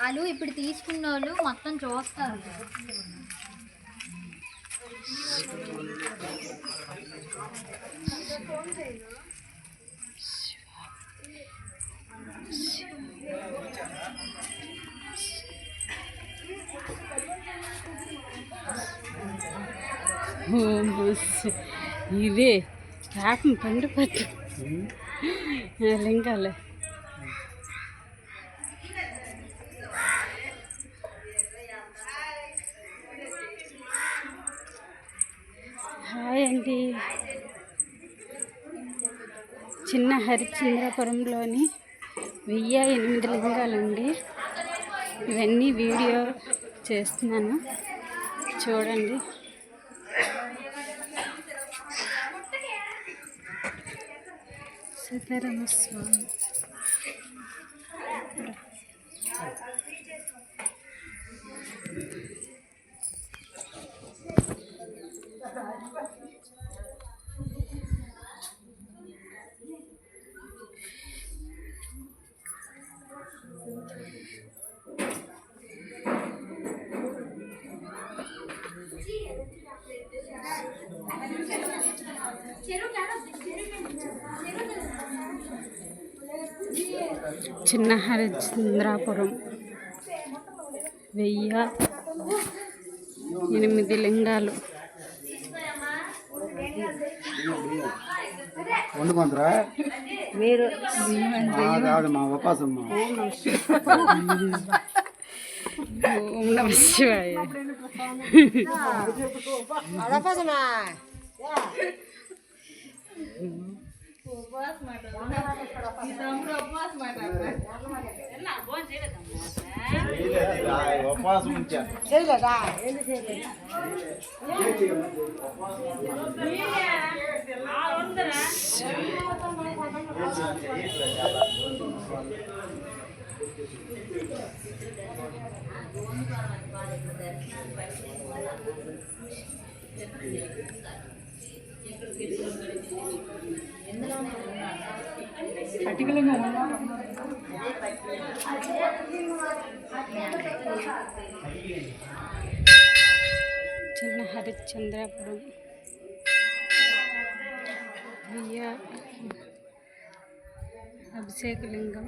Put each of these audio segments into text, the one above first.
వాళ్ళు ఇప్పుడు తీసుకున్న వాళ్ళు మొత్తం చూస్తారు. ఇదే పాపం పండిపోతు లింగాలే. హాయ్ అండి. చిన్న హరిశ్చంద్రపురంలోని 1008 లింగాలండి. ఇవన్నీ వీడియో చేస్తున్నాను, చూడండి. సీతారామస్వామి చిన్న హరిశ్చంద్రపురం 1008 లింగాలు. మీరు ఓం నమ శివాయ. చిన్న హరిశ్చంద్రపురం అభిషేకలింగం.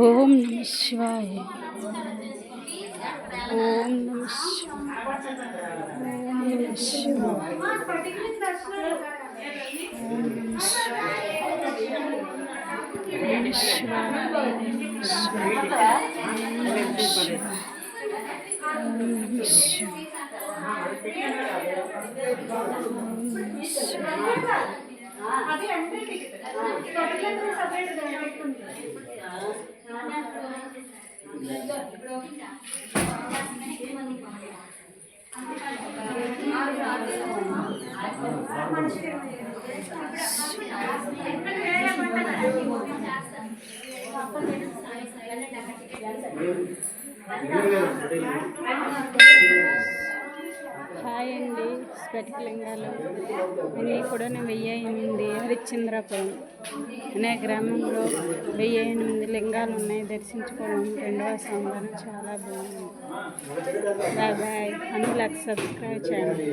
ఓం నమ శివాయ. ఓం నమ శివాయ. ఓం నమ శివాయ. ఓం నమ హాయ్ అండి. స్ఫటికలింగాలు ఇవి కూడా 1008 హరిశ్చంద్రపురం అనే గ్రామంలో 1008 లింగాలు ఉన్నాయి. దర్శించుకోవడం 2వ సోమవారం చాలా బాగుంది. Bye bye. 100,000 సబ్స్క్రైబ్ చేయండి.